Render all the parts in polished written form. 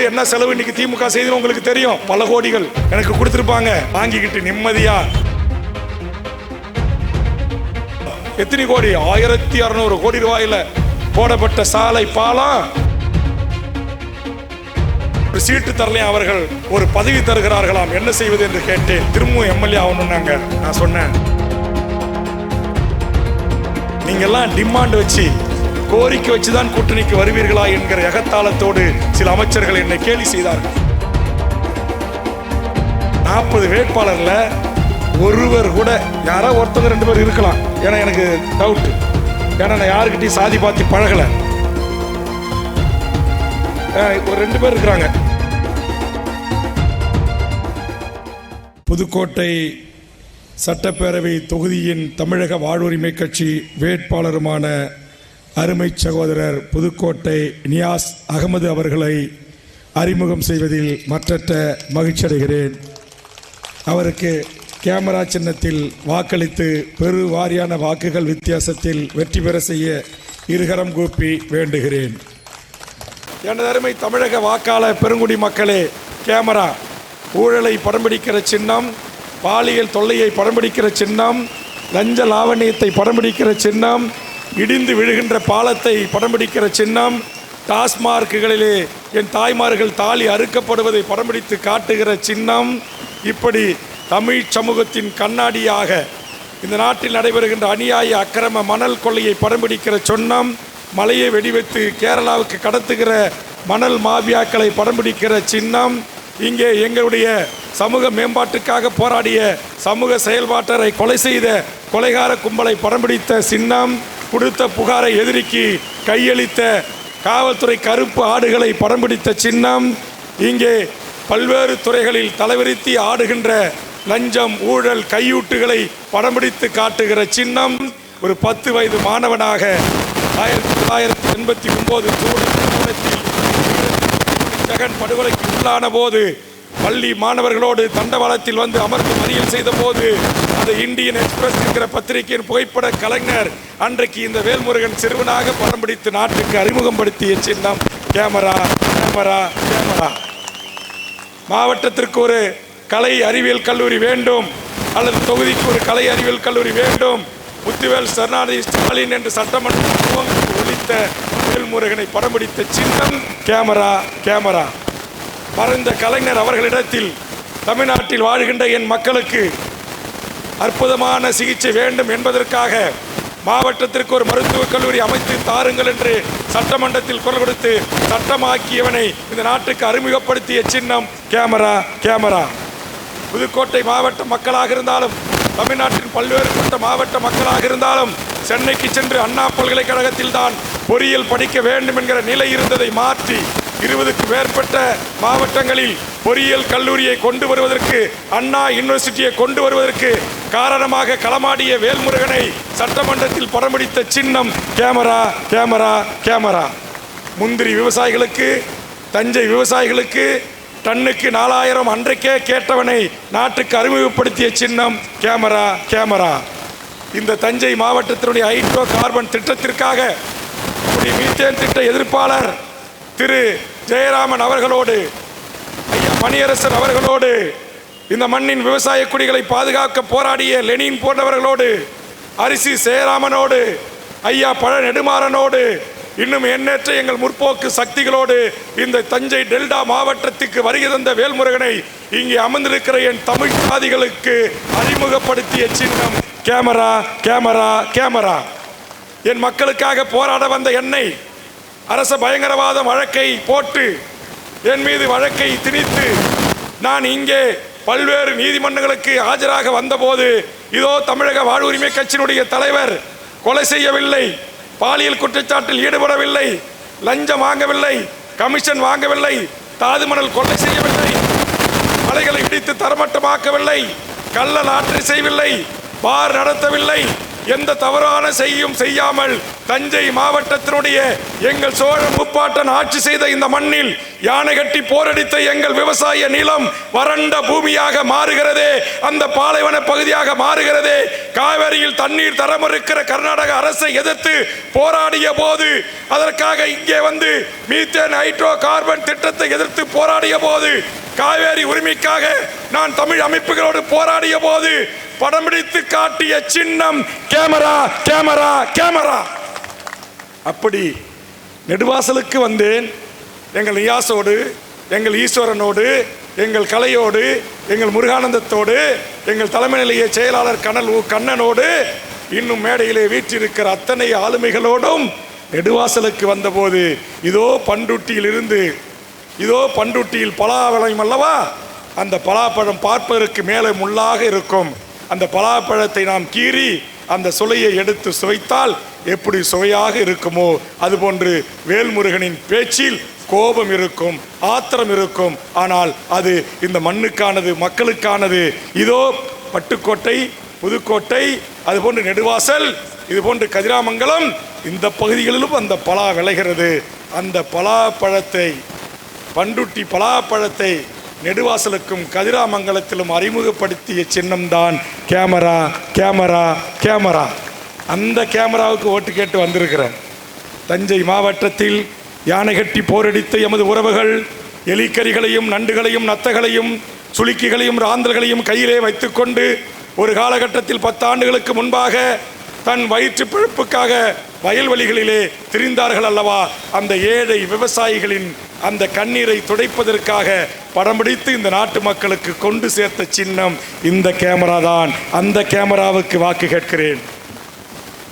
என்ன செலவு இன்னைக்கு திமுக செய்து உங்களுக்கு தெரியும். பல கோடிகள் எனக்கு கொடுத்திருப்பாங்க. வாங்கிக்கிட்டு நிம்மதியா எத்தனை கோடி, 1600 கோடி ரூபாயில போடப்பட்ட சாலை பாலம் சீட்டு தரலையும் அவர்கள் ஒரு பதவி தருகிறார்களாம். என்ன செய்வது என்று கேட்டேன். திரும்பவும் எம்எல்ஏ ஆகணும்னாங்க. நான் சொன்னேன், நீங்க எல்லாம் டிமாண்ட் வச்சு கோரிக்கை வச்சுதான் கூட்டணிக்கு வருவீர்களா என்கிற எகத்தாளத்தோடு சில அமைச்சர்கள் என்னை கேலி செய்தார்கள். 40 வேட்பாளர்ல ஒருவர் கூட, யாரோ ஒருத்தவங்க 2 பேர் இருக்கலாம். ஏன்னா எனக்கு டவுட், ஏன்னா நான் யாருக்கிட்டையும் சாதி பார்த்து பழகல. ஒரு 2 பேர் இருக்கிறாங்க. புதுக்கோட்டை சட்டப்பேரவை தொகுதியின் தமிழக வாழ்வுரிமை கட்சி வேட்பாளருமான அருமை சகோதரர் புதுக்கோட்டை நியாஸ் அகமது அவர்களை அறிமுகம் செய்வதில் மற்றற்ற மகிழ்ச்சி அடைகிறேன். அவருக்கு கேமரா சின்னத்தில் வாக்களித்து பெருவாரியான வாக்குகள் வித்தியாசத்தில் வெற்றி பெற செய்ய இருகரம் கூப்பி வேண்டுகிறேன். எனது அருமை தமிழக வாக்காளர் பெருங்குடி மக்களே, கேமரா ஊழலை படம் பிடிக்கிற சின்னம், பாலியல் தொல்லையை படம் பிடிக்கிற சின்னம், லஞ்ச லாவண்யத்தை படம் பிடிக்கிற சின்னம், இடிந்து விழுகின்ற பாலத்தை படம் பிடிக்கிற சின்னம், டாஸ்மார்க்குகளிலே என் தாய்மார்கள் தாலி அறுக்கப்படுவதை படம் பிடித்து காட்டுகிற சின்னம், இப்படி தமிழ் சமூகத்தின் கண்ணாடியாக இந்த நாட்டில் நடைபெறுகின்ற அநியாய அக்கிரம மணல் கொள்ளையை படம் பிடிக்கிற சொன்னம், மலையை வெடிவைத்து கேரளாவுக்கு கடத்துகிற மணல் மாபியாக்களை படம் பிடிக்கிற சின்னம், இங்கே எங்களுடைய சமூக மேம்பாட்டுக்காக போராடிய சமூக செயல்பாட்டரை கொலை செய்த கொலைகார கும்பலை படம் பிடித்த சின்னம், கொடுத்த புகாரை எதிரிக்கு கையளித்த காவல்துறை கருப்பு ஆடுகளை படம் பிடித்த சின்னம், இங்கே பல்வேறு துறைகளில் தலைவிரித்தி ஆடுகின்ற லஞ்சம் ஊழல் கையூட்டுகளை படம் பிடித்து காட்டுகிற சின்னம், ஒரு 10 வயது மாணவனாக 1989 ஜெகன் படுகொலைக்கு உள்ளான போது பள்ளி மாணவர்களோடு தண்டவாளத்தில் வந்து அமர்ந்து மறியல் செய்த போது அந்த இந்தியன் எக்ஸ்பிரஸ் என்கிற பத்திரிகையின் புகைப்பட கலைஞர் அன்றைக்கு இந்த வேல்முருகன் சிறுவனாக படம் பிடித்து நாட்டுக்கு அறிமுகப்படுத்திய சின்னம் கேமரா கேமரா கேமரா. மாவட்டத்திற்கு ஒரு கலை அறிவியல் கல்லூரி வேண்டும், அல்லது தொகுதிக்கு ஒரு கலை அறிவியல் கல்லூரி வேண்டும். முத்துவேல் கருணாநிதி ஸ்டாலின் என்று சட்டமன்றம் ஒழித்த வேல்முருகனை படம் பிடித்த சின்னம் கேமரா கேமரா. மறைந்த கலைஞர் அவர்களிடத்தில் தமிழ்நாட்டில் வாழ்கின்ற என் மக்களுக்கு அற்புதமான சிகிச்சை வேண்டும் என்பதற்காக மாவட்டத்திற்கு ஒரு மருத்துவக் கல்லூரி அமைத்து தாருங்கள் என்று சட்டமன்றத்தில் குரல் கொடுத்து சட்டமாக்கியவனை இந்த நாட்டுக்கு அறிமுகப்படுத்திய சின்னம் கேமரா கேமரா. புதுக்கோட்டை மாவட்ட மக்களாக இருந்தாலும் தமிழ்நாட்டின் பல்வேறுபட்ட மாவட்ட மக்களாக இருந்தாலும் சென்னைக்கு சென்று அண்ணா பல்கலைக்கழகத்தில் தான் பொறியியல் படிக்க வேண்டும் என்கிற நிலை இருந்ததை மாற்றி 20க்கும் மேற்பட்ட மாவட்டங்களில் பொறியியல் கல்லூரியை கொண்டு வருவதற்கு, அண்ணா யூனிவர்சிட்டியை கொண்டு வருவதற்கு காரணமாக களமாடிய வேல்முருகனை சட்டமன்றத்தில் படம் பிடித்த சின்னம் கேமரா கேமரா கேமரா. முந்திரி விவசாயிகளுக்கு, தஞ்சை விவசாயிகளுக்கு டன்னுக்கு 4000 அன்றைக்கே கேட்டவனை நாட்டுக்கு அறிமுகப்படுத்திய சின்னம் கேமரா கேமரா. இந்த தஞ்சை மாவட்டத்தினுடைய ஹைட்ரோ கார்பன் திட்டத்திற்காக மீத்தேன் திட்ட எதிர்ப்பாளர் திரு ஜெயராமன் அவர்களோடு, ஐயா மணியரசன் அவர்களோடு, இந்த மண்ணின் விவசாய குடிகளை பாதுகாக்க போராடிய லெனின் போன்றவர்களோடு, அரிசி ஜெயராமனோடு, ஐயா பழ நெடுமாறனோடு, இன்னும் எண்ணற்ற எங்கள் முற்போக்கு சக்திகளோடு இந்த தஞ்சை டெல்டா மாவட்டத்துக்கு வருகை தந்த வேல்முருகனை இங்கே அமர்ந்திருக்கிற என் தமிழ் சாதிகளுக்கு அறிமுகப்படுத்திய சின்னம் கேமரா கேமரா கேமரா. என் மக்களுக்காக போராட வந்த என்னை அரச பயங்கரவாத வழக்கை போட்டு என் மீது வழக்கை திணித்து நான் இங்கே பல்வேறு நீதிமன்றங்களுக்கு ஆஜராக வந்தபோது, இதோ தமிழக வாழ்வுரிமை கட்சியினுடைய தலைவர் கொலை செய்யவில்லை, பாலியல் குற்றச்சாட்டில் ஈடுபடவில்லை, லஞ்சம் வாங்கவில்லை, கமிஷன் வாங்கவில்லை, தாது மணல் கொள்ளை செய்யவில்லை, மலைகளை இடித்து தரமட்டமாக்கவில்லை, கள்ள லாட்டரி செய்யவில்லை, பார் நடத்தவில்லை, எந்த தவறான செய்யாமல் தஞ்சை மாவட்டத்தினுடைய எங்கள் சோழ முப்பாட்டன் ஆட்சி செய்த இந்த மண்ணில் யானை கட்டி போரடித்த எங்கள் விவசாய நிலம் வறண்ட பூமியாக மாறுகிறதே, அந்த பாலைவன பகுதியாக மாறுகிறதே. காவேரியில் தண்ணீர் தர மறுக்கிற கர்நாடக அரசை எதிர்த்து போராடிய போது, அதற்காக இங்கே வந்து மீத்தேன் ஹைட்ரோ கார்பன் திட்டத்தை எதிர்த்து போராடிய போது, காவேரி உரிமைக்காக நான் தமிழ் அமைப்புகளோடு போராடிய போது படம் பிடித்து காட்டிய சின்னம் கேமரா கேமரா கேமரா. அப்படி நெடுவாசலுக்கு வந்தேன். எங்கள் நியாசோடு, எங்கள் ஈஸ்வரனோடு, எங்கள் கலையோடு, எங்கள் முருகானந்தத்தோடு, எங்கள் தலைமை நிலைய செயலாளர் கண்ணனோடு, இன்னும் மேடையிலே வீற்றிருக்கிற அத்தனை ஆளுமைகளோடும் நெடுவாசலுக்கு வந்தபோது இதோ பண்ருட்டியில் பலாப்பழம் அல்லவா, அந்த பலாப்பழம் பார்ப்பதற்கு மேலே முள்ளாக இருக்கும். அந்த பலாப்பழத்தை நாம் கீறி அந்த சுளையை எடுத்து சுவைத்தால் எப்படி சுவையாக இருக்குமோ அதுபோன்று வேல்முருகனின் பேச்சில் கோபம் இருக்கும், ஆத்திரம் இருக்கும். ஆனால் அது இந்த மண்ணுக்கானது, மக்களுக்கானது. இதோ பட்டுக்கோட்டை, புதுக்கோட்டை, அதுபோன்று நெடுவாசல், இதுபோன்று கதிராமங்கலம், இந்த பகுதிகளிலும் அந்த பலா விளைகிறது. அந்த பலாப்பழத்தை, பண்ருட்டி பலாப்பழத்தை நெடுவாசலுக்கும் கதிராமங்கலத்திலும் அறிமுகப்படுத்திய சின்னம்தான் கேமரா கேமரா கேமரா. அந்த கேமராவுக்கு ஓட்டு கேட்டு வந்திருக்கிறேன். தஞ்சை மாவட்டத்தில் யானை கட்டி போரடித்த எமது உறவுகள் எலிக்கறிகளையும் நண்டுகளையும் நத்தகளையும் சுளுக்கிகளையும் ராந்தல்களையும் கையிலே வைத்துக்கொண்டு ஒரு காலகட்டத்தில் 10 ஆண்டுகளுக்கு முன்பாக தன் வயிற்று பிழப்புக்காக வயல்வெளிகளிலே திரிந்தார்கள் அல்லவா. அந்த ஏழை விவசாயிகளின் அந்த கண்ணீரை துடைப்பதற்காக படம் பிடித்து இந்த நாட்டு மக்களுக்கு கொண்டு சேர்த்த சின்னம் இந்த கேமரா தான். அந்த கேமராவுக்கு வாக்கு கேட்கிறேன்.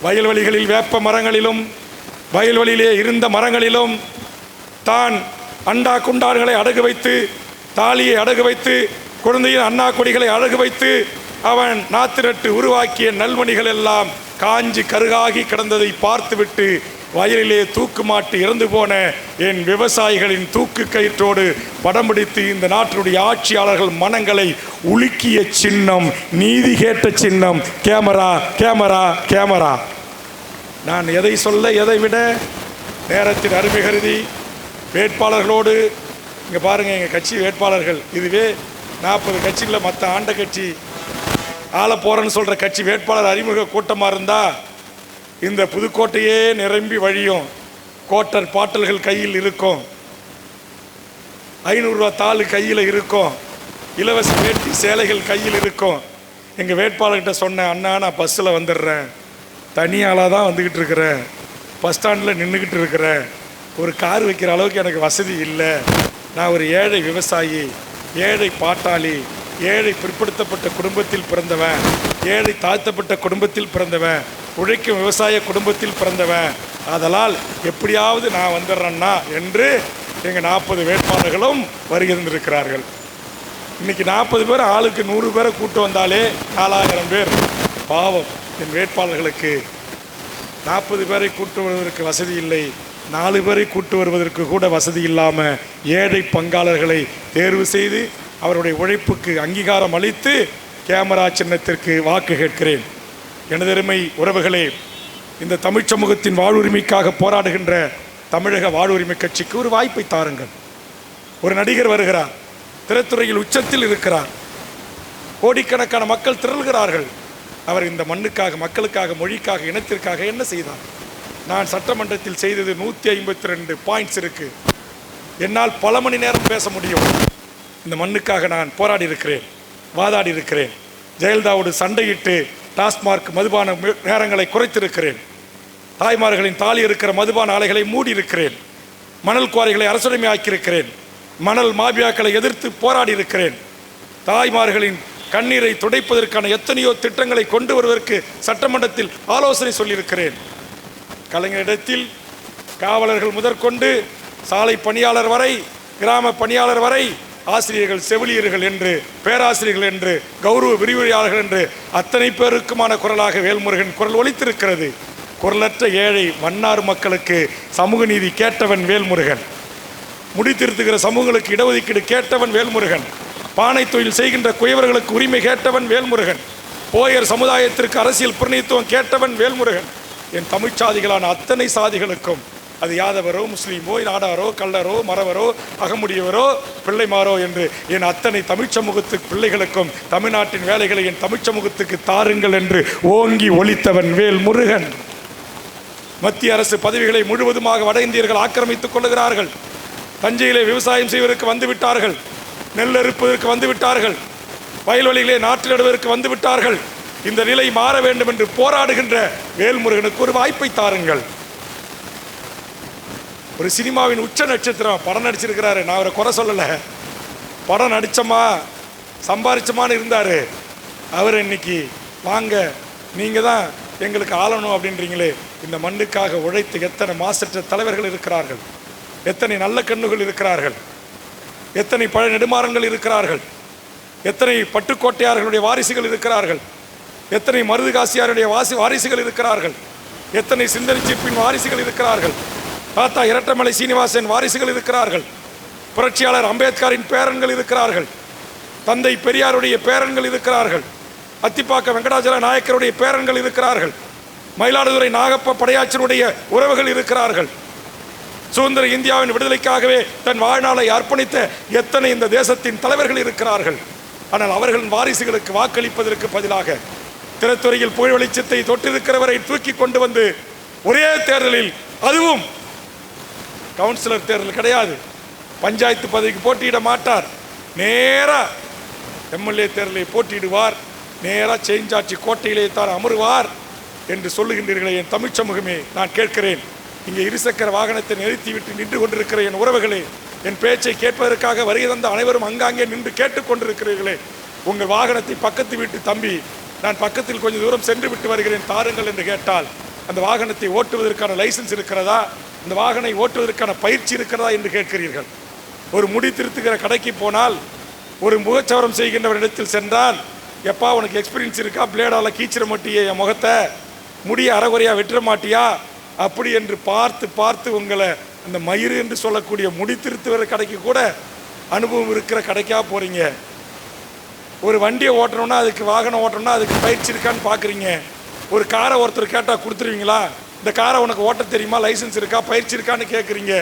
வயல்வெளிகளில் வேப்ப மரங்களிலும் வயல்வெளியிலே இருந்த மரங்களிலும் தான் அண்டா குண்டார்களை அடகு வைத்து, தாலியை அடகு வைத்து, குழந்தையின் அண்ணா கொடிகளை அடகு வைத்து அவன் நாத்திரட்டு உருவாக்கிய நல்மணிகள் எல்லாம் காஞ்சி கருகாகி கிடந்ததை பார்த்துவிட்டு வயலிலே தூக்கு மாட்டு இறந்து போன என் விவசாயிகளின் தூக்கு கயிற்றோடு படம் பிடித்து இந்த நாட்டினுடைய ஆட்சியாளர்கள் மனங்களை உலுக்கிய சின்னம், நீதி கேட்ட சின்னம் கேமரா கேமரா கேமரா. நான் எதை சொல்ல எதை விட நேரத்தின் அருமை கருதி வேட்பாளர்களோடு இங்கே பாருங்கள், எங்கள் கட்சி வேட்பாளர்கள் இதுவே 40 கட்சிகளில் மற்ற ஆண்ட கட்சி ஆள போகிறேன்னு சொல்கிற கட்சி வேட்பாளர் அறிமுக கூட்டமாக இருந்தால் இந்த புதுக்கோட்டையே நிரம்பி வழியும். கோட்டர் பாட்டல்கள் கையில் இருக்கும், 500 ரூபா தாள் கையில் இருக்கும், இலவச வேட்டி சேலைகள் கையில் இருக்கும். எங்கள் வேட்பாளர்கிட்ட சொன்னேன், அண்ணா நான் பஸ்ஸில் வந்துடுறேன், தனியாளாக தான் வந்துக்கிட்டு இருக்கிறேன், பஸ் ஸ்டாண்டில் நின்றுக்கிட்டு இருக்கிறேன், ஒரு கார் வைக்கிற அளவுக்கு எனக்கு வசதி இல்லை, நான் ஒரு ஏழை விவசாயி, ஏழை பாட்டாளி, ஏழை பிற்படுத்தப்பட்ட குடும்பத்தில் பிறந்தவன், ஏழை தாழ்த்தப்பட்ட குடும்பத்தில் பிறந்தவன், உழைக்கும் விவசாய குடும்பத்தில் பிறந்தவன், அதனால் எப்படியாவது நான் வந்துடுறேன்னா என்று எங்கள் 40 வேட்பாளர்களும் வருகின்றிருக்கிறார்கள். இன்னைக்கு 40 பேர் ஆளுக்கு 100 பேரை கூட்டு வந்தாலே 4000 பேர். பாவம், என் வேட்பாளர்களுக்கு 40 பேரை கூட்டு வருவதற்கு வசதி இல்லை, 4 பேரை கூட்டு வருவதற்கு கூட வசதி இல்லாமல் ஏழை பங்காளர்களை தேர்வு செய்து அவருடைய உழைப்புக்கு அங்கீகாரம் அளித்து கேமரா சின்னத்திற்கு வாக்கு கேட்கிறேன். எனதருமை உறவுகளே, இந்த தமிழ் சமூகத்தின் வாழ்வுரிமைக்காக போராடுகின்ற தமிழக வாழ்வுரிமை கட்சிக்கு ஒரு வாய்ப்பை தாருங்கள். ஒரு நடிகர் வருகிறார், திரைத்துறையில் உச்சத்தில் இருக்கிறார், கோடிக்கணக்கான மக்கள் திரள்கிறார்கள். அவர் இந்த மண்ணுக்காக, மக்களுக்காக, மொழிக்காக, இனத்திற்காக என்ன செய்தார்? நான் சட்டமன்றத்தில் செய்தது 152 பாயிண்ட்ஸ் இருக்கு. என்னால் பல மணி நேரம் பேச முடியும். இந்த மண்ணுக்காக நான் போராடி இருக்கிறேன், வாதாடி இருக்கிறேன். ஜெயலலிதாவோடு சண்டையிட்டு டாஸ்மார்க் மதுபான நேரங்களை குறைத்திருக்கிறேன். தாய்மார்களின் தாலி இருக்கிற மதுபான ஆலைகளை மூடி இருக்கிறேன். மணல் குவாரிகளை அரசுடைமை ஆக்கியிருக்கிறேன். மணல் மாபியாக்களை எதிர்த்து போராடி இருக்கிறேன். தாய்மார்களின் கண்ணீரை துடைப்பதற்கான எத்தனையோ திட்டங்களை கொண்டு வருவதற்கு சட்டமன்றத்தில் ஆலோசனை சொல்லியிருக்கிறேன். கலைஞரிடத்தில் காவலர்கள் முதற்கொண்டு சாலை பணியாளர் வரை, கிராம பணியாளர் வரை, ஆசிரியர்கள், செவிலியர்கள் என்று, பேராசிரியர்கள் என்று, கௌரவ விரிவுரையாளர்கள் என்று அத்தனை பேருக்குமான குரலாக வேல்முருகன் குரல் ஒலித்திருக்கிறது. குரலற்ற ஏழை மன்னார் மக்களுக்கு சமூக நீதி கேட்டவன் வேல்முருகன். முடித்திருத்துகிற சமூகங்களுக்கு இடஒதுக்கீடு கேட்டவன் வேல்முருகன். பானை தொழில் செய்கின்ற குயவர்களுக்கு உரிமை கேட்டவன் வேல்முருகன். போயர் சமுதாயத்திற்கு அரசியல் பிரதிநிதித்துவம் கேட்டவன் வேல்முருகன். என் தமிழ் சாதிகளான அத்தனை சாதிகளுக்கும், அது யாதவரோ, முஸ்லீமோ, நாடாரோ, கள்ளரோ, மறவரோ, அகமுடியவரோ, பிள்ளைமாரோ என்று என் அத்தனை தமிழ் சமூகத்துக்கு பிள்ளைகளுக்கும் தமிழ்நாட்டின் வேலைகளை என் தமிழ் சமூகத்துக்கு தாருங்கள் என்று ஓங்கி ஒலித்தவன் வேல்முருகன். மத்திய அரசு பதவிகளை முழுவதுமாக வட இந்தியர்கள் ஆக்கிரமித்துக் கொள்ளுகிறார்கள். தஞ்சையிலே விவசாயம் செய்வதற்கு வந்துவிட்டார்கள், நெல் அறுப்பதற்கு வந்துவிட்டார்கள், வயல்வெளியிலே நாற்று நடுவதற்கு வந்துவிட்டார்கள். இந்த நிலை மாற வேண்டும் என்று போராடுகின்ற வேல்முருகனுக்கு ஒரு வாய்ப்பை தாருங்கள். ஒரு சினிமாவின் உச்ச நட்சத்திரம் படம் நடிச்சிருக்கிறாரு. நான் அவரை குறை சொல்லலை, படம் நடிச்சோமா சம்பாரிச்சோமான்னு இருந்தார். அவர் இன்னைக்கு வாங்க நீங்கள் தான் எங்களுக்கு ஆளணும் அப்படின்றீங்களே. இந்த மண்ணுக்காக உழைத்து எத்தனை மாசற்ற தலைவர்கள் இருக்கிறார்கள், எத்தனை நல்ல கண்ணுகள் இருக்கிறார்கள், எத்தனை பழ நெடுமாறங்கள் இருக்கிறார்கள், எத்தனை பட்டுக்கோட்டையார்களுடைய வாரிசுகள் இருக்கிறார்கள், எத்தனை மருதுகாசியாருடைய வாரிசுகள் இருக்கிறார்கள், எத்தனை சிந்தனை சிற்பின் வாரிசுகள் இருக்கிறார்கள், தாத்தா இரட்டமலை சீனிவாசன் வாரிசுகள் இருக்கிறார்கள், புரட்சியாளர் அம்பேத்கரின் பேரன்கள் இருக்கிறார்கள், தந்தை பெரியாருடைய பேரன்கள் இருக்கிறார்கள், அத்திப்பாக்க வெங்கடாஜல நாயக்கருடைய பேரன்கள் இருக்கிறார்கள், மயிலாடுதுறை நாகப்ப படையாச்சனுடைய உறவுகள் இருக்கிறார்கள். சுதந்திர இந்தியாவின் விடுதலைக்காகவே தன் வாழ்நாளை அர்ப்பணித்த எத்தனை இந்த தேசத்தின் தலைவர்கள் இருக்கிறார்கள். ஆனால் அவர்களின் வாரிசுகளுக்கு வாக்களிப்பதற்கு பதிலாக திரைத்துறையில் புகழ் வெளிச்சத்தை தொட்டிருக்கிறவரை தூக்கி கொண்டு வந்து ஒரே தேர்தலில், அதுவும் கவுன்சிலர் தேர்தல் கிடையாது, பஞ்சாயத்து பதவிக்கு போட்டியிட மாட்டார், நேரா எம்எல்ஏ தேர்தலை போட்டியிடுவார், நேரா சேஞ்சாட்சி கோட்டையிலே தான் அமருவார் என்று சொல்லுகின்றீர்களே. என் தமிழ் சமூகமே, நான் கேட்கிறேன், இங்கே இருசக்கர வாகனத்தை நிறுத்திவிட்டு நின்று கொண்டிருக்கிற என் உறவுகளே, என் பேச்சை கேட்பதற்காக வருகை தந்த அனைவரும் அங்காங்கே நின்று கேட்டுக்கொண்டிருக்கிறீர்களே, உங்கள் வாகனத்தை பக்கத்து வீட்டு தம்பி, நான் பக்கத்தில் கொஞ்சம் தூரம் சென்று விட்டு வருகிறேன் தாருங்கள் என்று கேட்டால், அந்த வாகனத்தை ஓட்டுவதற்கான லைசன்ஸ் இருக்கிறதா, அந்த வாகனை ஓட்டுவதற்கான பயிற்சி இருக்கிறதா என்று கேட்கிறீர்கள். ஒரு முடி திருத்துகிற கடைக்கு போனால், ஒரு முகச்சவரம் செய்கின்றவரிடத்தில் சென்றால், எப்பா உனக்கு எக்ஸ்பீரியன்ஸ் இருக்கா, பிளேடால் கீச்சிட மாட்டியே என் முகத்தை, முடிய அறகுறையாக வெட்டுற மாட்டியா அப்படி என்று பார்த்து பார்த்து உங்களை அந்த மயிறு என்று சொல்லக்கூடிய முடி திருத்துகிற கடைக்கு கூட அனுபவம் இருக்கிற கடைக்கா போகிறீங்க. ஒரு வண்டியை ஓட்டணும்னா, அதுக்கு வாகனம் ஓட்டணும்னா அதுக்கு பயிற்சி இருக்கான்னு பார்க்குறீங்க. ஒரு காரை ஒருத்தர் கேட்டால் கொடுத்துருவீங்களா? இந்த காரை உனக்கு ஓட்ட தெரியுமா, லைசன்ஸ் இருக்கா, பயிற்சி இருக்கான்னு கேட்குறீங்க.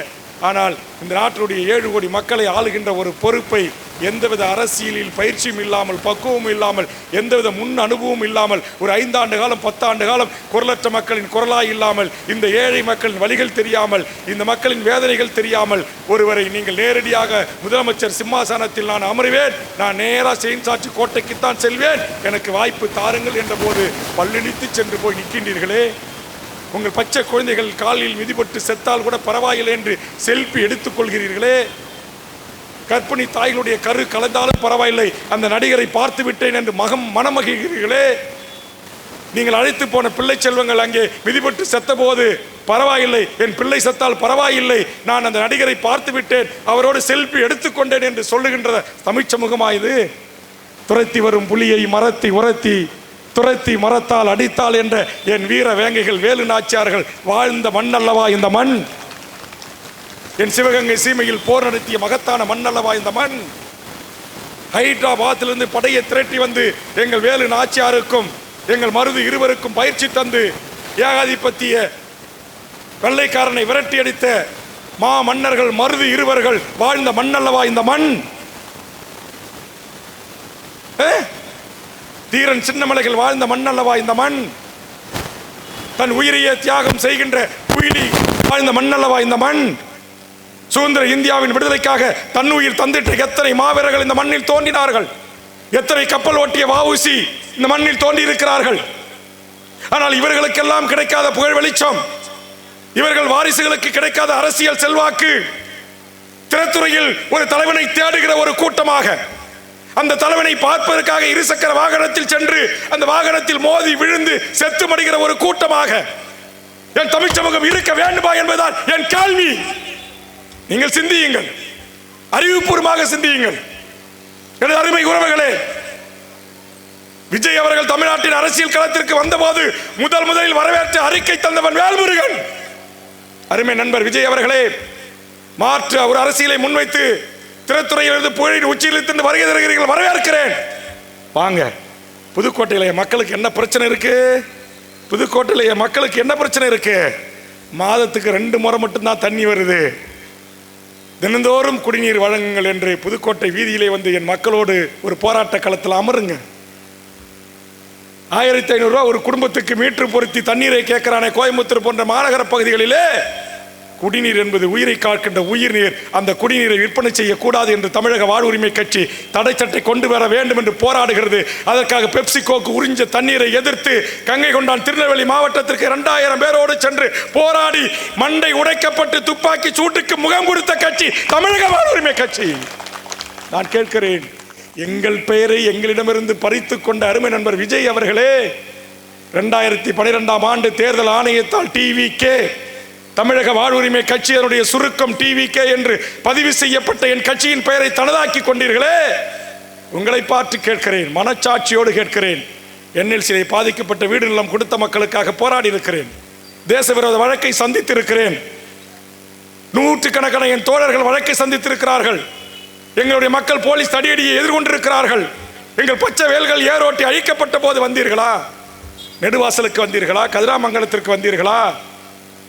ஆனால் இந்த நாட்டினுடைய 7 கோடி மக்களை ஆளுகின்ற ஒரு பொறுப்பை எந்தவித அரசியலில் பயிற்சியும் இல்லாமல், பக்குவமும் இல்லாமல், எந்தவித முன் அனுபவமும் இல்லாமல், ஒரு 5 ஆண்டு காலம் 10 ஆண்டு காலம் குரலற்ற மக்களின் குரலாய் இல்லாமல், இந்த ஏழை மக்களின் வழிகள் தெரியாமல், இந்த மக்களின் வேதனைகள் தெரியாமல் ஒருவரை நீங்கள் நேரடியாக முதலமைச்சர் சிம்மாசனத்தில் நான் அமருவேன், நான் நேராக சேஞ்சாட்சி கோட்டைக்குத்தான் செல்வேன், எனக்கு வாய்ப்பு தாருங்கள் என்ற போது பல்லிழித்து சென்று போய் நிற்கின்றீர்களே. உங்கள் பச்சை குழந்தைகள் காலில் மிதிப்பட்டு செத்தால் கூட பரவாயில்லை என்று செல்ஃபி எடுத்துக் கொள்கிறீர்களே. கர்ப்பிணி தாய்களுடைய கரு கலந்தாலும் பரவாயில்லை, அந்த நடிகரை பார்த்து விட்டேன் என்று மனமகிழ்கிறீர்களே. நீங்கள் அழைத்து போன பிள்ளை செல்வங்கள் அங்கே மிதிப்பட்டு செத்த போது பரவாயில்லை, என் பிள்ளை செத்தால் பரவாயில்லை, நான் அந்த நடிகரை பார்த்து விட்டேன், அவரோடு செல்ஃபி எடுத்துக்கொண்டேன் என்று சொல்லுகின்ற தமிழ் சமூகமாயுது. துரத்தி வரும் புலியை மரத்தி உரத்தி துரத்தி மரத்தால் அடித்தால் என்ற என் வீர வேங்கைகள் வேலு நாச்சியார்கள் வாழ்ந்த மண் அல்லவா இந்த மண்? என் சிவகங்கை சீமையில் போர் நடத்திய மகத்தான மண் அல்லவா இந்த மண்? ஹைதராபாத்திலிருந்து படையை திரட்டி வந்து எங்கள் வேலு நாச்சியாருக்கும் எங்கள் மருது இருவருக்கும் பயிற்சி தந்து ஏகாதிபத்திய வெள்ளைக்காரனை விரட்டி அடித்த மா மன்னர்கள் மருது இருவர்கள் வாழ்ந்த மண் அல்லவா இந்த மண்? தீரன் சின்னமலைகள் வாழ்ந்த மண் அல்லவா இந்த மண்? தன் உயிரையே தியாகம் செய்கின்ற குயிலி வாழ்ந்த மண் அல்லவா இந்த மண்? சுதந்திர இந்தியாவின் விடுதலைக்காக தன்னுயிர் தந்திட்ட எத்தனை மாவீரர்கள் இந்த மண்ணில் தோன்றினார்கள், எத்தனை கப்பல் ஓட்டிய வஉசி இந்த மண்ணில் தோன்றி இருக்கிறார்கள். ஆனால் இவர்களுக்கெல்லாம் கிடைக்காத புகழ் வெளிச்சம், இவர்கள் வாரிசுகளுக்கு கிடைக்காத அரசியல் செல்வாக்கு, திரைத்துறையில் ஒரு தலைவனை தேடுகிற ஒரு கூட்டமாக, அந்த தலைவனை பார்ப்பதற்காக இருசக்கர வாகனத்தில் சென்று அந்த வாகனத்தில் மோதி விழுந்து செத்து மடிகிற ஒரு கூட்டமாக என் தமிழ் சமூகம் இருக்க வேண்டுமா என்பதுதான் என் கேள்வி. நீங்கள் சிந்தியுங்கள், அறிவுபூர்வமாக சிந்தியுங்கள். எனது அருமை உறவுகளே, விஜய் அவர்கள் தமிழ்நாட்டின் அரசியல் களத்திற்கு வந்தபோது முதலில் வரவேற்ற அறிக்கை தந்தவன் வேல்முருகன். அருமை நண்பர் விஜய் அவர்களே, மாற்று ஒரு அரசியலை முன்வைத்து திரைத்துறையிலிருந்து புகழின் உச்சியில் வருகை தருகிறீர்கள், வரவேற்கிறேன். வாங்க, புதுக்கோட்டையில மக்களுக்கு என்ன பிரச்சனை இருக்கு? புதுக்கோட்டையில மக்களுக்கு என்ன பிரச்சனை இருக்கு? மாதத்துக்கு 2 முறை மட்டும்தான் தண்ணி வருது. தினந்தோறும் குடிநீர் வழங்குங்கள் என்று புதுக்கோட்டை வீதியிலே வந்து என் மக்களோடு ஒரு போராட்ட களத்தில் அமருங்க. 1500 ரூபா ஒரு குடும்பத்துக்கு மீட்டர் பொருத்தி தண்ணீரை கேட்கிறானே கோயம்புத்தூர் போன்ற மாநகர பகுதிகளிலே. குடிநீர் என்பது உயிரை காக்கின்ற உயிர் நீர். அந்த குடிநீரை விற்பனை செய்யக்கூடாது என்று தமிழக வாழ்வுரிமை கட்சி தடை சட்டை கொண்டு வர வேண்டும் என்று போராடுகிறது. அதற்காக பெப்சிகோக்கு உறிஞ்ச தண்ணீரை எதிர்த்து கங்கை கொண்டான் திருநெல்வேலி மாவட்டத்திற்கு 2000 பேரோடு சென்று போராடி மண்டை உடைக்கப்பட்டு துப்பாக்கி சூட்டுக்கு முகம் கொடுத்த கட்சி தமிழக வாழ்வுரிமை கட்சி. நான் கேட்கிறேன், எங்கள் பெயரை எங்களிடமிருந்து பறித்து கொண்ட அருமை நண்பர் விஜய் அவர்களே, 2012ஆம் ஆண்டு தேர்தல் ஆணையத்தால் டிவிகே, தமிழக வாழ்வுரிமை கட்சியினுடைய சுருக்கம் டிவிகே என்று பதிவு செய்யப்பட்ட என் கட்சியின் பெயரை தனதாக்கி கொண்டீர்களே, உங்களை பார்த்து கேட்கிறேன், மனச்சாட்சியோடு கேட்கிறேன். என்எல்சியை பாதிக்கப்பட்ட வீடு நிலம் கொடுத்த மக்களுக்காக போராடி இருக்கிறேன். தேச விரோத வழக்கை சந்தித்திருக்கிறேன். 100கணக்கான என் தோழர்கள் வழக்கை சந்தித்திருக்கிறார்கள். எங்களுடைய மக்கள் போலீஸ் தடியடியை எதிர்கொண்டிருக்கிறார்கள். எங்கள் பச்சை வேல்கள் ஏரோட்டி அழிக்கப்பட்ட போது வந்தீர்களா? நெடுவாசலுக்கு வந்தீர்களா? கதிராமங்கலத்திற்கு வந்தீர்களா?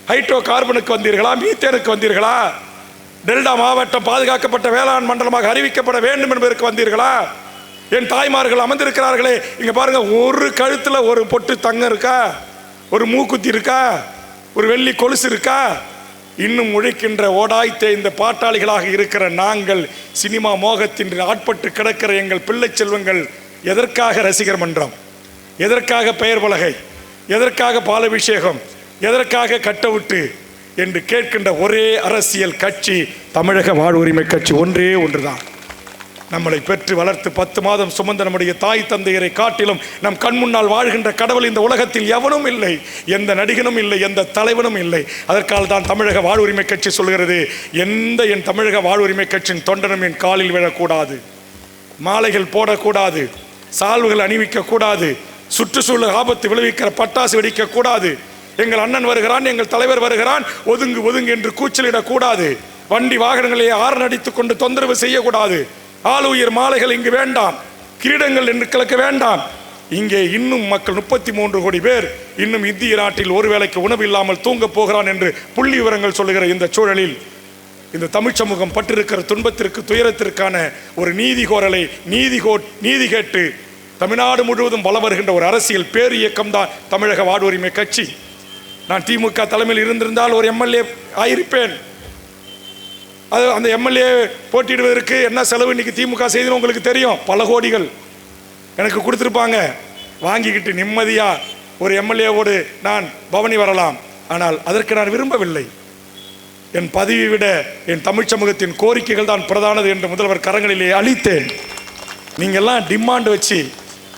ஹைட்ரோ கார்பனுக்கு வந்தீர்களா? மீத்தேனுக்கு வந்தீர்களா? டெல்டா மாவட்டம் பாதுகாக்கப்பட்ட வேளாண் மண்டலமாக அறிவிக்கப்பட வேண்டும் என்பதற்கு வந்தீர்களா? என் தாய்மார்கள் அமர்ந்திருக்கிறார்களே, இங்க பாருங்க, ஒரு கழுத்துல ஒரு பொட்டு தங்கம் இருக்கா? ஒரு மூக்குத்தி இருக்கா? ஒரு வெள்ளி கொலுசு இருக்கா? இன்னும் உழைக்கின்ற ஓடாய் தேய்ந்த பாட்டாளிகளாக இருக்கிற நாங்கள், சினிமா மோகத்தின் ஆட்பட்டு கிடக்கிற எங்கள் பிள்ளை செல்வங்கள் எதற்காக ரசிகர் மன்றம், எதற்காக பெயர் பலகை, எதற்காக பாலபிஷேகம், எதற்காக கட்டவுட்டு என்று கேட்கின்ற ஒரே அரசியல் கட்சி தமிழக வாழ்வுரிமை கட்சி ஒன்றே ஒன்றுதான். நம்மளை பெற்று வளர்த்து 10 மாதம் சுமந்த நம்முடைய தாய் தந்தையரை காட்டிலும் நம் கண் முன்னால் வாழ்கின்ற கடவுள் இந்த உலகத்தில் எவனும் இல்லை, எந்த நடிகனும் இல்லை, எந்த தலைவனும் இல்லை. அதற்காக தான் தமிழக வாழ்வுரிமை கட்சி சொல்கிறது, என் தமிழக வாழ்வுரிமை கட்சியின் தொண்டனும் என் காலில் விழக்கூடாது, மாலைகள் போடக்கூடாது, சால்வுகள் அணிவிக்க கூடாது, சுற்றுச்சூழல் ஆபத்து விளைவிக்கிற பட்டாசு வெடிக்க கூடாது, எங்கள் அண்ணன் வருகிறான், எங்கள் தலைவர் வருகிறான், ஒதுங்கு ஒதுங்கு என்று கூச்சலிடக்கூடாது, வண்டி வாகனங்களை ஆரன் அடித்துக் கொண்டு தொந்தரவு செய்யக்கூடாது, ஆளுயர் மாலைகள் இங்கு வேண்டாம், கிரீடங்கள் என்று கிழக்க வேண்டாம். இங்கே இன்னும் மக்கள் 33 கோடி பேர் இன்னும் இந்திய நாட்டில் ஒரு வேளைக்கு உணவு இல்லாமல் தூங்க போகிறான் என்று புள்ளி விவரங்கள் சொல்லுகிற இந்த சூழலில் இந்த தமிழ் சமூகம் பட்டிருக்கிற துன்பத்திற்கு துயரத்திற்கான ஒரு நீதி கோரலை நீதி கேட்டு தமிழ்நாடு முழுவதும் வலம் வருகின்ற ஒரு அரசியல் பேர் இயக்கம் தான் தமிழக வாழ்வுரிமை கட்சி. நான் திமுக தலைமையில் இருந்திருந்தால் ஒரு எம்எல்ஏ ஆயிருப்பேன். அது அந்த எம்எல்ஏ போட்டியிடுவதற்கு என்ன செலவு இன்னைக்கு திமுக செய்துன்னு உங்களுக்கு தெரியும். பல கோடிகள் எனக்கு கொடுத்துருப்பாங்க. வாங்கிக்கிட்டு நிம்மதியா ஒரு எம்எல்ஏவோடு நான் பவனி வரலாம். ஆனால் அதற்கு நான் விரும்பவில்லை. என் பதவியை விட என் தமிழ் சமூகத்தின் கோரிக்கைகள் தான் பிரதானது என்று முதல்வர் கரங்களிலே அளித்தேன். நீங்கள்லாம் டிமாண்ட் வச்சு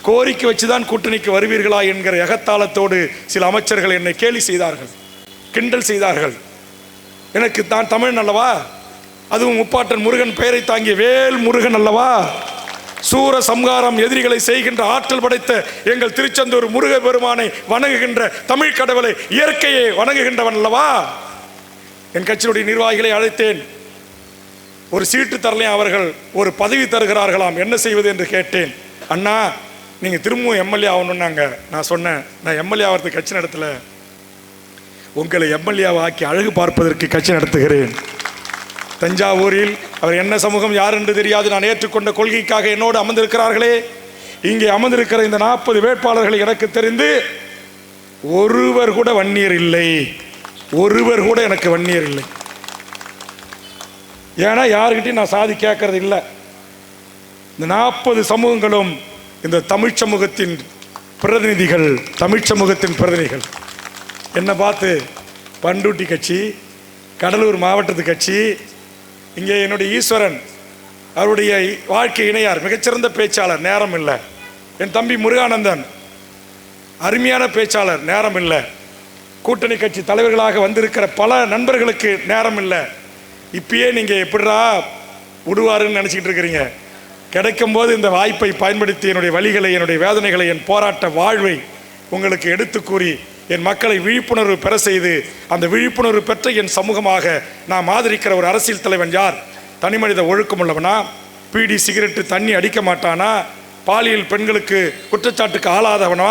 கோரிக்கை வச்சுதான் கூட்டணிக்கு வருவீர்களா என்கிற எகத்தாளத்தோடு சில அமைச்சர்கள் என்னை கேலி செய்தார்கள், கிண்டல் செய்தார்கள். எனக்கு தான் தமிழன் அல்லவா, அதுவும் முப்பாட்டன் முருகன் பெயரை தாங்கிய வேல் முருகன் அல்லவா, சூர சம்ஹாரம் எதிரிகளை செய்கின்ற ஆற்றல் படைத்த எங்கள் திருச்செந்தூர் முருக பெருமானை வணங்குகின்ற தமிழ் கடவுளை, இயற்கையை வணங்குகின்றவன் அல்லவா. என் கட்சியினுடைய நிர்வாகிகளை அழைத்தேன். ஒரு சீட்டு தரலையும் அவர்கள் ஒரு பதவி தருகிறார்களாம், என்ன செய்வது என்று கேட்டேன். அண்ணா, நீங்கள் திரும்பவும் எம்எல்ஏ ஆகணுன்னாங்க. நான் சொன்னேன், நான் எம்எல்ஏ ஆகிறதுக்கு கட்சி நடத்தலை, உங்களை எம்எல்ஏவை ஆக்கி அழகு பார்ப்பதற்கு கட்சி நடத்துகிறேன். தஞ்சாவூரில் அவர் என்ன சமூகம் யார் என்று தெரியாது, நான் ஏற்றுக்கொண்ட கொள்கைக்காக என்னோடு அமர்ந்திருக்கிறார்களே. இங்கே அமர்ந்திருக்கிற இந்த 40 வேட்பாளர்கள் எனக்கு தெரிந்து ஒருவர் கூட வன்னியர் இல்லை, ஒருவர் கூட எனக்கு வன்னியர் இல்லை. ஏன்னா யாருக்கிட்டையும் நான் சாதி கேட்கறது இல்லை. இந்த 40 சமூகங்களும் இந்த தமிழ் சமூகத்தின் பிரதிநிதிகள், தமிழ் சமூகத்தின் பிரதிநிதிகள். என்னை பார்த்து பண்டூட்டி கட்சி, கடலூர் மாவட்டத்து கட்சி, இங்கே என்னுடைய ஈஸ்வரன் அவருடைய வாழ்க்கை இணையார், மிகச்சிறந்த பேச்சாளர், நேரம் இல்லை. என் தம்பி முருகானந்தன் அருமையான பேச்சாளர், நேரம் இல்லை. கூட்டணி கட்சி தலைவர்களாக வந்திருக்கிற பல நண்பர்களுக்கு நேரம் இல்லை. இப்பயே நீங்கள் எப்படிரா விடுவாருன்னு நினச்சிக்கிட்டு இருக்கிறீங்க. கிடைக்கும் போது இந்த வாய்ப்பை பயன்படுத்தி என்னுடைய வழிகளை, என்னுடைய வேதனைகளை, என் போராட்ட வாழ்வை உங்களுக்கு எடுத்து கூறி என் மக்களை விழிப்புணர்வு பெற செய்து, அந்த விழிப்புணர்வு பெற்ற என் சமூகமாக நாம் ஆதரிக்கிற ஒரு அரசியல் தலைவன் யார்? தனி மனித ஒழுக்கம் உள்ளவனா? பீடி சிகரெட்டு தண்ணி அடிக்க மாட்டானா? பாலியல் பெண்களுக்கு குற்றச்சாட்டுக்கு ஆளாதவனா,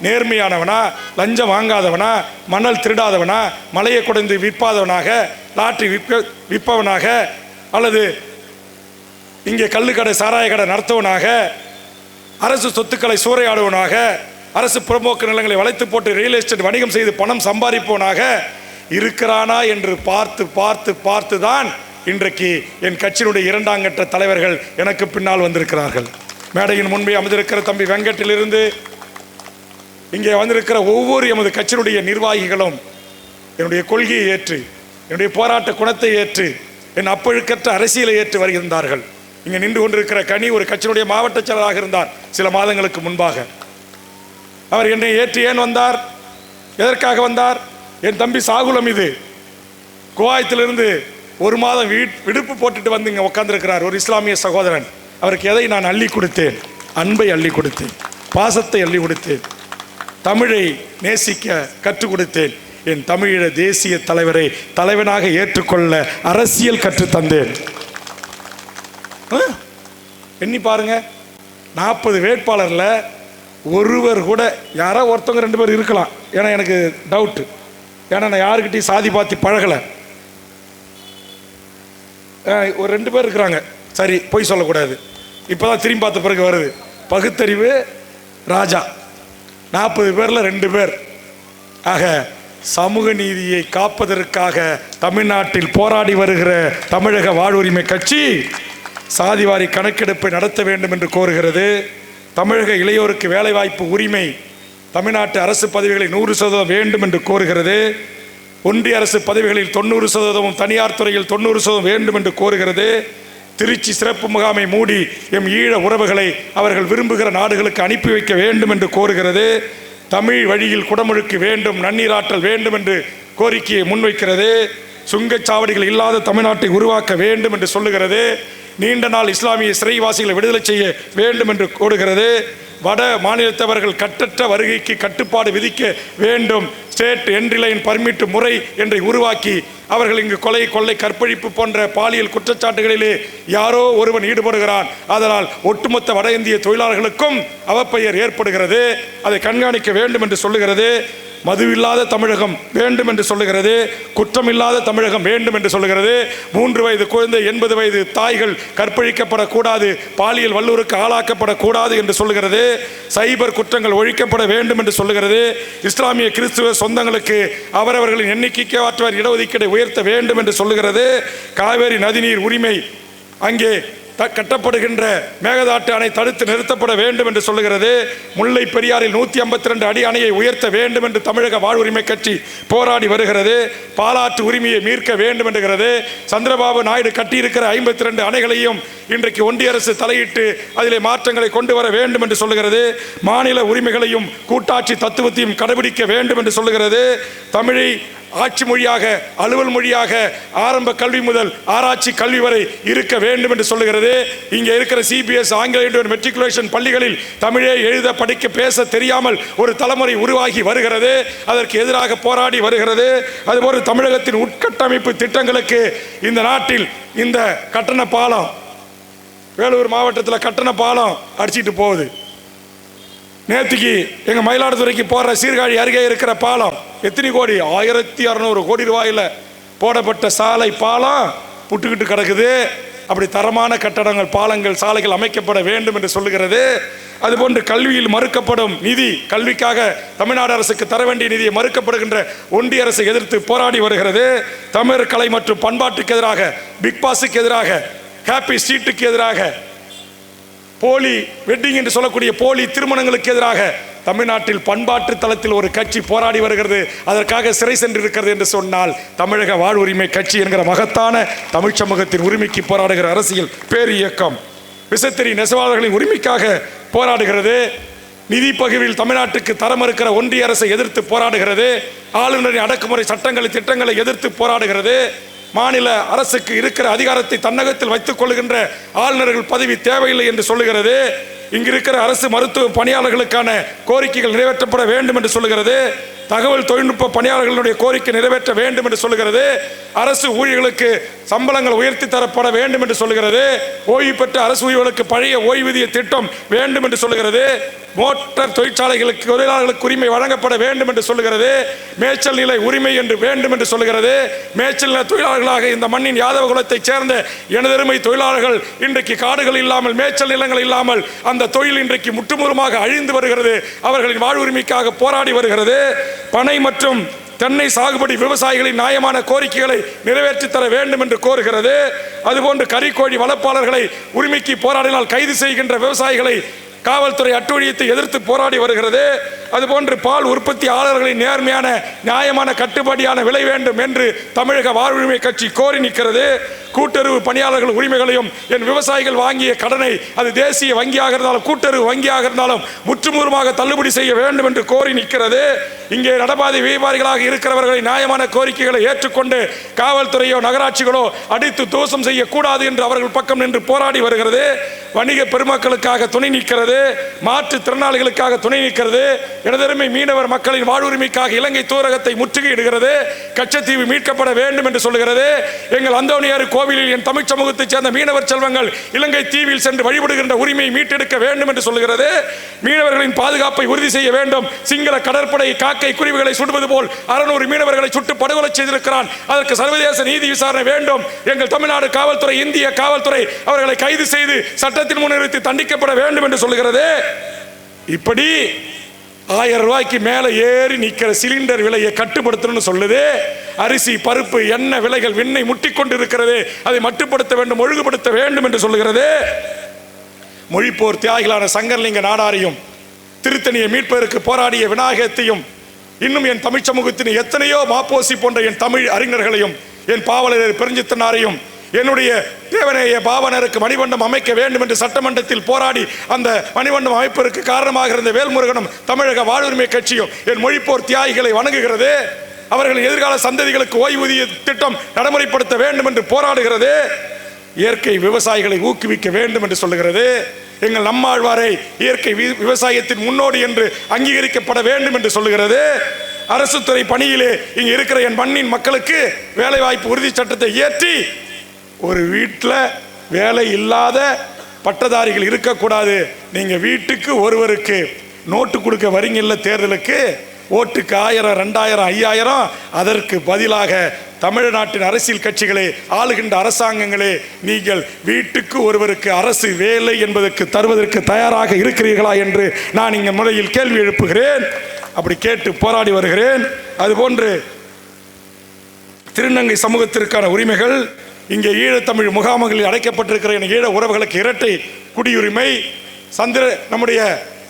நேர்மையானவனா, லஞ்சம் வாங்காதவனா, மணல் திருடாதவனா, மலையை குடைந்து விற்பாதவனாக, லாட்டரி விற்பவனாக, அல்லது இங்கே கள்ளுக்கடை சாராய கடை நடத்துவனாக, அரசு சொத்துக்களை சூறையாடுவனாக, அரசு புறம்போக்கு நிலங்களை வளைத்து போட்டு ரியல் எஸ்டேட் வணிகம் செய்து பணம் சம்பாதிப்பவனாக இருக்கிறானா என்று பார்த்து பார்த்து பார்த்து தான் இன்றைக்கு என் கட்சியினுடைய இரண்டாம் கட்ட தலைவர்கள் எனக்கு பின்னால் வந்திருக்கிறார்கள். மேடையின் முன்பே அமர்ந்திருக்கிற தம்பி வெங்கட்டிலிருந்து இங்கே வந்திருக்கிற ஒவ்வொரு எமது கட்சியினுடைய நிர்வாகிகளும் என்னுடைய கொள்கையை ஏற்று, என்னுடைய போராட்ட குணத்தை ஏற்று, என் அப்பழுக்கற்ற அரசியலை ஏற்று வருகின்றார்கள். இங்கே நின்று கொண்டிருக்கிற கனி ஒரு கட்சியினுடைய மாவட்ட செயலராக இருந்தார் சில மாதங்களுக்கு முன்பாக. அவர் என்னை ஏற்று ஏன் வந்தார், எதற்காக வந்தார்? என் தம்பி சாகுலம் இது குவைத்திலிருந்து ஒரு மாதம் விடுப்பு போட்டுட்டு வந்து இங்கே உட்கார்ந்திருக்கிறார் ஒரு இஸ்லாமிய சகோதரன். அவருக்கு எதை நான் அள்ளி கொடுத்தேன்? அன்பை அள்ளி கொடுத்தேன், பாசத்தை அள்ளி கொடுத்தேன், தமிழை நேசிக்க கற்றுக் கொடுத்தேன். என் தமிழீழ தேசிய தலைவரை தலைவனாக ஏற்றுக்கொள்ள அரசியல் கற்றுத்தந்தேன். எண்ணி பாருங்க, 40 வேட்பாளர்ல ஒருவர் கூட, யாரோ ஒருத்தவங்க 2 பேர் இருக்கலாம், ஏன்னா எனக்கு டவுட், ஏன்னா நான் யாருக்கிட்டையும் சாதி பார்த்து பழகலை. ஒரு 2 பேர் இருக்கிறாங்க, சரி பொய் சொல்லக்கூடாது, இப்போதான் திரும்பி பார்த்த பிறகு வருது. பகுத்தறிவு ராஜா 40 பேர்ல 2 பேர். ஆக சமூக நீதியை காப்பதற்காக தமிழ்நாட்டில் போராடி வருகிற தமிழக வாழ்வுரிமை கட்சி சாதிவாரி கணக்கெடுப்பை நடத்த வேண்டும் என்று கோருகிறது. தமிழக இளையோருக்கு வேலைவாய்ப்பு உரிமை, தமிழ்நாட்டு அரசு பதவிகளை 100% வேண்டும் என்று கோருகிறது. ஒன்றிய அரசு பதவிகளில் 90%, தனியார் துறையில் 90% வேண்டும் என்று கோருகிறது. திருச்சி சிறப்பு முகாமை மூடி எம் ஈழ உறவுகளை அவர்கள் விரும்புகிற நாடுகளுக்கு அனுப்பி வைக்க வேண்டும் என்று கோருகிறது. தமிழ் வழியில் குடமுழுக்கு வேண்டும், நன்னீராற்றல் வேண்டும் என்று கோரிக்கையை முன்வைக்கிறது. சுங்கச்சாவடிகள் இல்லாத தமிழ்நாட்டை உருவாக்க வேண்டும் என்று சொல்லுகிறது. நீண்ட நாள் இஸ்லாமிய சிறைவாசிகளை விடுதலை செய்ய வேண்டும் என்று கோருகிறது. வட மாநிலத்தவர்கள் கட்டற்ற வருகைக்கு கட்டுப்பாடு விதிக்க வேண்டும், ஸ்டேட் என்ட்ரிலைன் பர்மிட் முறை என்றை உருவாக்கி அவர்கள் இங்கு கொலை, கொள்ளை, கற்பழிப்பு போன்ற பாலியல் குற்றச்சாட்டுகளிலே யாரோ ஒருவன் ஈடுபடுகிறான், அதனால் ஒட்டுமொத்த வட இந்திய தொழிலாளர்களுக்கும் அவப்பெயர் ஏற்படுகிறது, அதை கண்காணிக்க வேண்டும் என்று சொல்லுகிறது. மதுவில்லாத தமிழகம் வேண்டும் என்று சொல்லுகிறது. குற்றமில்லாத தமிழகம் வேண்டும் என்று சொல்லுகிறது. 3 வயது குழந்தை 80 வயது தாய்கள் கற்பழிக்கப்படக்கூடாது, பாலியல் வல்லுறவுக்கு ஆளாக்கப்படக்கூடாது என்று சொல்லுகிறது. சைபர் குற்றங்கள் ஒழிக்கப்பட வேண்டும் என்று சொல்லுகிறது. இஸ்லாமிய கிறிஸ்துவ சொந்தங்களுக்கு அவரவர்களின் எண்ணிக்கைக்கு ஆற்றவர் இடஒதுக்கீடை உயர்த்த வேண்டும் என்று சொல்லுகிறது. காவேரி நதிநீர் உரிமை அங்கே கட்டப்படுகின்ற மேகதாட்டு அணை தடுத்து நிறுத்தப்பட வேண்டும் என்று சொல்லுகிறது. முல்லை பெரியாறில் 152 அடி அணையை உயர்த்த வேண்டும் என்று தமிழக வாழ்வுரிமை கட்சி போராடி வருகிறது. பாலாற்று உரிமையை மீட்க வேண்டும் என்கிறது. சந்திரபாபு நாயுடு கட்டியிருக்கிற 52 அணைகளையும் இன்றைக்கு ஒன்றிய அரசு தலையிட்டு அதிலே மாற்றங்களை கொண்டு வர வேண்டும் என்று சொல்லுகிறது. மாநில உரிமைகளையும் கூட்டாட்சி தத்துவத்தையும் கடைபிடிக்க வேண்டும் என்று சொல்லுகிறது. தமிழை ஆட்சி மொழியாக, அலுவல் மொழியாக ஆரம்ப கல்வி முதல் ஆராய்ச்சி கல்வி வரை இருக்க வேண்டும் என்று சொல்லுகிறது. இங்கே இருக்கிற CBS ஆங்கில மெட்ரிகுலேஷன் பள்ளிகளில் தமிழே எழுத, படிக்க, பேச தெரியாமல் ஒரு தலைமுறை உருவாகி வருகிறது. அதற்கு எதிராக போராடி வருகிறது. அதுபோல் தமிழகத்தின் உட்கட்டமைப்பு திட்டங்களுக்கு இந்த நாட்டில் இந்த கட்டண பாலம், வேலூர் மாவட்டத்தில் கட்டண பாலம் அடிச்சிட்டு போகுது. நேற்றுக்கு எங்கள் மயிலாடுதுறைக்கு போகிற சீர்காழி அருகே இருக்கிற பாலம் எத்தனை கோடி, 1600 கோடி ரூபாயில் போடப்பட்ட சாலை பாலம் புட்டுக்கிட்டு கிடக்குது. அப்படி தரமான கட்டடங்கள், பாலங்கள், சாலைகள் அமைக்கப்பட வேண்டும் என்று சொல்லுகிறது. அதுபோன்று கல்வியில் மறுக்கப்படும் நிதி, கல்விக்காக தமிழ்நாடு அரசுக்கு தர வேண்டிய நிதியை மறுக்கப்படுகின்ற ஒன்றிய அரசை எதிர்த்து போராடி வருகிறது. தமிழர் கலை மற்றும் பண்பாட்டுக்கு எதிராக, பிக் பாஸுக்கு எதிராக, ஹாப்பி ஸ்ட்ரீட்டுக்கு எதிராக, போலி வெட்டிங் என்று சொல்லக்கூடிய போலி திருமணங்களுக்கு எதிராக தமிழ்நாட்டில் பண்பாட்டு தளத்தில் ஒரு கட்சி போராடி வருகிறது. அதற்காக சிறை சென்றிருக்கிறது என்று சொன்னால் தமிழக வாழ்வுரிமை கட்சி என்கிற மகத்தான தமிழ் சமூகத்தின் உரிமைக்கு போராடுகிற அரசியல் பேர் இயக்கம் விசைத்தறி நெசவாளர்களின் உரிமைக்காக போராடுகிறது. நிதி பகிர்வில் தமிழ்நாட்டுக்கு தரம் இருக்கிற ஒன்றிய அரசை எதிர்த்து போராடுகிறது. ஆளுநரின் அடக்குமுறை சட்டங்களை, திட்டங்களை எதிர்த்து போராடுகிறது. மாநில அரசுக்கு இருக்கிற அதிகாரத்தை தன்னகத்தில் வைத்துக் கொள்கின்ற ஆளுநர்கள் பதவி தேவையில்லை என்று சொல்லுகிறது. இங்கு இருக்கிற அரசு மருத்துவ பணியாளர்களுக்கான கோரிக்கைகள் நிறைவேற்றப்பட வேண்டும் என்று சொல்லுகிறது. தகவல் தொழில்நுட்ப பணியாளர்களுடைய கோரிக்கை நிறைவேற்ற வேண்டும் என்று சொல்கிறது. அரசு ஊழியர்களுக்கு சம்பளங்கள் உயர்த்தி தரப்பட வேண்டும் என்று சொல்கிறது. ஓய்வு பெற்ற அரசு ஊழியர்களுக்கு பழைய ஓய்வூதிய திட்டம் வேண்டும் என்று சொல்கிறது. மோட்டார் தொழிற்சாலைகளுக்கு தொழிலாளர்களுக்கு உரிமை வழங்கப்பட வேண்டும் என்று சொல்கிறது. மேய்ச்சல் நிலை உரிமை என்று வேண்டும் என்று சொல்கிறது. மேய்ச்சல் நில தொழிலாளர்களாக இந்த மண்ணின் யாதவ குலத்தைச் சேர்ந்த எனதருமை தொழிலாளர்கள் இன்றைக்கு காடுகள் இல்லாமல் மேய்ச்சல் நிலங்கள் இல்லாமல் அந்த தொழில் இன்றைக்கு முற்றுமுழுமாக அழிந்து வருகிறது. அவர்களின் வாழ்வுரிமைக்காக போராடி வருகிறது. பனை மற்றும் தென்னை சாகுபடி விவசாயிகளின் நியாயமான கோரிக்கைகளை நிறைவேற்றி தர வேண்டும் என்று கோருகிறது. அதுபோன்று கறிக்கோழி வளர்ப்பாளர்களை உரிமைக்கு போராடினால் கைது செய்கின்ற விவசாயிகளை காவல்துறை அட்டூழியத்தை எதிர்த்து போராடி வருகிறது. அதுபோன்று பால் உற்பத்தியாளர்களின் நேர்மையான நியாயமான கட்டுப்படியான விலை வேண்டும் என்று தமிழக வாழ்வுரிமை கட்சி கோரி நிற்கிறது. கூட்டுறவு பணியாளர்கள் உரிமைகளையும் என் விவசாயிகள் வாங்கிய கடனை அது தேசிய வங்கியாக இருந்தாலும் கூட்டுறவு வங்கியாக இருந்தாலும் முற்றுமுழுமாக தள்ளுபடி செய்ய வேண்டும் என்று கோரி நிற்கிறது. இங்கே நடபாதை வியாபாரிகளாக இருக்கிறவர்களை நியாயமான கோரிக்கைகளை ஏற்றுக்கொண்டு காவல்துறையோ நகராட்சிகளோ அடித்து தோசம் செய்யக்கூடாது என்று அவர்கள் பக்கம் நின்று போராடி வருகிறது. வணிக பெருமக்களுக்காக துணை நிற்கிறது. மாற்றுத்திறனாளிகளுக்காக துணை நிற்கிறது. எனதருமை மீனவர் மக்களின் வாழ்வுரிமைக்காக இலங்கை தூரகத்தை முற்றுகையிடுகிறது. கச்சத்தீவு மீட்கப்பட வேண்டும் என்று சொல்கிறது. எங்கள் அந்தோணியார் கோவிலில் என் தமிழ் சமூகத்தைச் சேர்ந்த மீனவர் செல்வங்கள் இலங்கை தீவில் சென்று வழிபடுகின்ற உரிமையை மீட்டெடுக்க வேண்டும் என்று சொல்கிறது. மீனவர்களின் பாதுகாப்பை உறுதி செய்ய வேண்டும். சிங்கள கடற்படை காக்கை குருவிகளை சுடுவது போல் 600 மீனவர்களை சுட்டு படுகொலை செய்திருக்கிறான். அதற்கு சர்வதேச நீதி விசாரணை வேண்டும். எங்கள் தமிழ்நாடு காவல்துறை இந்திய காவல்துறை அவர்களை கைது செய்து சட்டத்தின் முன் நிறுத்தி தண்டிக்கப்பட வேண்டும் என்று சொல்கிறது. இப்படி 1000 ரூபாய்க்கு மேல ஏறி நிற்கிற சிலிண்டர் விலையை கட்டுப்படுத்தணும்னு சொல்லுது. அரிசி பருப்பு எண்ணெய் விலைகள் விண்ணை முட்டி கொண்டு இருக்கிறது. அதை மட்டுப்படுத்த வேண்டும், ஒழுங்குபடுத்த வேண்டும் என்று சொல்லுகிறது. மொழிப்போர் தியாகிகளான சங்கரலிங்க நாடாரையும் திருத்தணியை மீட்பதற்கு போராடிய விநாயகத்தையும் இன்னும் என் தமிழ் சமூகத்தின் எத்தனையோ மாப்போசி போன்ற என் தமிழ் அறிஞர்களையும் என் பாவலர் பெருஞ்சித்தனாரையும் என்னுடைய தேவனைய பாவனருக்கு மணிமண்டம் அமைக்க வேண்டும் என்று சட்டமன்றத்தில் போராடி அந்த மணிமண்டம் அமைப்பதற்கு காரணமாக இருந்த வேல்முருகனும் தமிழக வாழ்வுரிமை கட்சியும் என் மொழிப்போர் தியாகிகளை வணங்குகிறது. அவர்கள் எதிர்கால சந்ததிகளுக்கு ஓய்வூதிய திட்டம் நடைமுறைப்படுத்த வேண்டும் என்று போராடுகிறது. இயற்கை விவசாயிகளை ஊக்குவிக்க வேண்டும் என்று சொல்லுகிறது. எங்கள் நம்மாழ்வாரை இயற்கை விவசாயத்தின் முன்னோடி என்று அங்கீகரிக்கப்பட வேண்டும் என்று சொல்லுகிறது. அரசு துறை பணியிலே இங்கு இருக்கிற என் மண்ணின் மக்களுக்கு வேலை வாய்ப்பு உறுதி சட்டத்தை இயற்றி ஒரு வீட்டில் வேலை இல்லாத பட்டதாரிகள் இருக்கக்கூடாது. நீங்க வீட்டுக்கு ஒருவருக்கு நோட்டு கொடுக்க வரீங்கல்ல தேர்தலுக்கு, ஓட்டுக்கு 1000 2000 5000, அதற்கு பதிலாக தமிழ்நாட்டின் அரசியல் கட்சிகளே ஆளுகின்ற அரசாங்கங்களே நீங்கள் வீட்டுக்கு ஒருவருக்கு அரசு வேலை என்பதற்கு தருவதற்கு தயாராக இருக்கிறீர்களா என்று நான் இங்கே முறையில் கேள்வி எழுப்புகிறேன். அப்படி கேட்டு போராடி வருகிறேன். அதுபோன்று திருநங்கை சமூகத்திற்கான உரிமைகள் இங்கே ஈழத்தமிழ் முகாம்களில் அடைக்கப்பட்டிருக்கிற ஈழ உறவுகளுக்கு இரட்டை குடியுரிமை நம்முடைய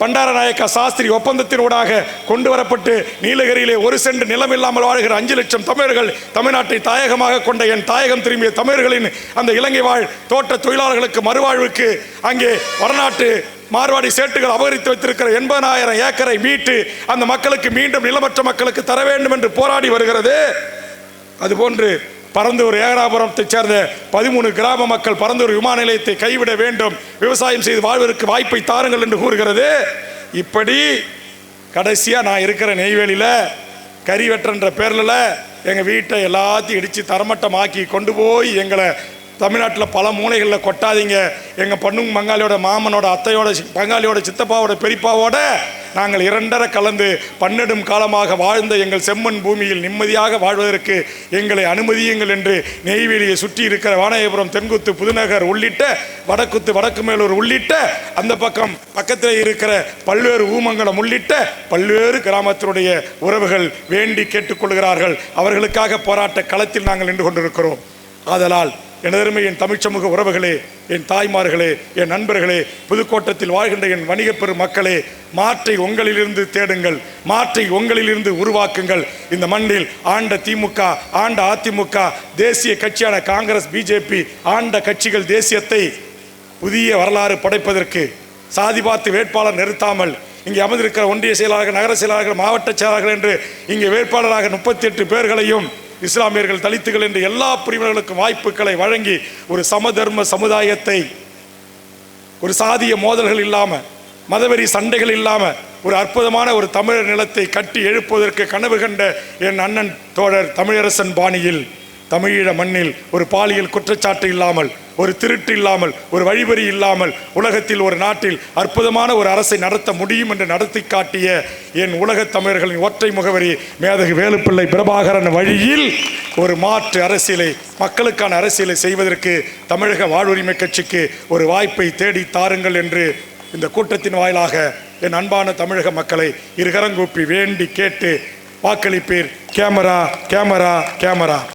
பண்டாரநாயக்கா சாஸ்திரி ஒப்பந்தத்தினூடாக கொண்டு வரப்பட்டு நீலகிரியிலே 1 சென்ட் நிலம் இல்லாமல் வாழ்கிற 5 லட்சம் தமிழர்கள் தமிழ்நாட்டை தாயகமாக கொண்ட என் தாயகம் திரும்பிய தமிழர்களின் அந்த இலங்கை வாழ் தோட்ட தொழிலாளர்களுக்கு மறுவாழ்வுக்கு அங்கே வடநாட்டு மார்வாடி சேட்டுகள் அபகரித்து வைத்திருக்கிற 80,000 ஏக்கரை மீட்டு அந்த மக்களுக்கு மீண்டும் நிலமற்ற மக்களுக்கு தர வேண்டும் என்று போராடி வருகிறது. அதுபோன்று பரந்தூர் ஏகராபுரத்தைச் சேர்ந்த 13 கிராம மக்கள் பரந்தூர் விமான நிலையத்தை கைவிட வேண்டும், விவசாயம் செய்து வாழ்வதற்கு வாய்ப்பை தாருங்கள் என்று கூறுகிறது. இப்படி கடைசியாக நான் இருக்கிற நெய்வேலியில் கறி வெட்டுன்ற பேரில் எங்கள் வீட்டை எல்லாத்தையும் இடித்து தரமட்டமாக்கி கொண்டு போய் எங்களை தமிழ்நாட்டில் பல மூலைகளில் கொட்டாதீங்க. எங்கள் பொண்ணுங்க பங்காளியோட மாமனோட அத்தையோட பங்காளியோட சித்தப்பாவோட பெரியப்பாவோட நாங்கள் 2.5 கலந்து 12 காலமாக வாழ்ந்த எங்கள் செம்மண் பூமியில் நிம்மதியாக வாழ்வதற்கு எங்களை அனுமதியுங்கள் என்று நெய்வேலியை சுற்றி இருக்கிற வானகபுரம், தென்குத்து, புதுநகர் உள்ளிட்ட வடக்குத்து, வடக்கு மேலூர் உள்ளிட்ட அந்த பக்கத்தில் இருக்கிற பல்வேறு ஊமங்கலம் உள்ளிட்ட பல்வேறு கிராமத்தினுடைய உறவுகள் வேண்டி கேட்டுக்கொள்கிறார்கள். அவர்களுக்காக போராட்ட களத்தில் நாங்கள் நின்று கொண்டிருக்கிறோம். ஆதலால் எனதருமை என் தமிழ் சமூக உறவுகளே, என் தாய்மார்களே, என் நண்பர்களே, புதுக்கோட்டத்தில் வாழ்கின்ற என் வணிக பெரும் மக்களே, மாற்றை உங்களிலிருந்து தேடுங்கள், மாற்றை உங்களிலிருந்து உருவாக்குங்கள். இந்த மண்ணில் ஆண்ட திமுக, ஆண்ட அதிமுக, தேசிய கட்சியான காங்கிரஸ், பிஜேபி ஆண்ட கட்சிகள் தேசியத்தை புதிய வரலாறு படைப்பதற்கு சாதி பார்த்து வேட்பாளர் நிறுத்தாமல் இங்கே அமர்ந்திருக்கிற ஒன்றிய செயலாளர்கள், நகர செயலாளர்கள், மாவட்ட செயலாளர்கள் என்று இங்கே வேட்பாளராக 38 பேர்களையும் இஸ்லாமியர்கள், தலித்துகள் என்று எல்லா பிரிவினர்களுக்கும் வாய்ப்புகளை வழங்கி ஒரு சமதர்ம சமுதாயத்தை, ஒரு சாதிய மோதல்கள் இல்லாமல், மதவெறி சண்டைகள் இல்லாமல் ஒரு அற்புதமான ஒரு தமிழர் நிலத்தை கட்டி எழுப்புவதற்கு கனவு கண்ட என் அண்ணன் தோழர் தமிழரசன் பாணியில் தமிழீழ மண்ணில் ஒரு பாலியல் குற்றச்சாட்டு இல்லாமல், ஒரு திருட்டு இல்லாமல், ஒரு வழிபறி இல்லாமல் உலகத்தில் ஒரு நாட்டில் அற்புதமான ஒரு அரசை நடத்த முடியும் என்று நடத்தி காட்டிய என் உலகத் தமிழர்களின் ஒற்றை முகவரி மேதகு வேலுப்பிள்ளை பிரபாகரன் வழியில் ஒரு மாற்று அரசியலை, மக்களுக்கான அரசியலை செய்வதற்கு தமிழக வாழ்வுரிமை கட்சிக்கு ஒரு வாய்ப்பை தேடி தாருங்கள் என்று இந்த கூட்டத்தின் வாயிலாக என் அன்பான தமிழக மக்களை இருகரங்கூப்பி வேண்டி கேட்டு வாக்களிப்பீர். Camera, camera, camera.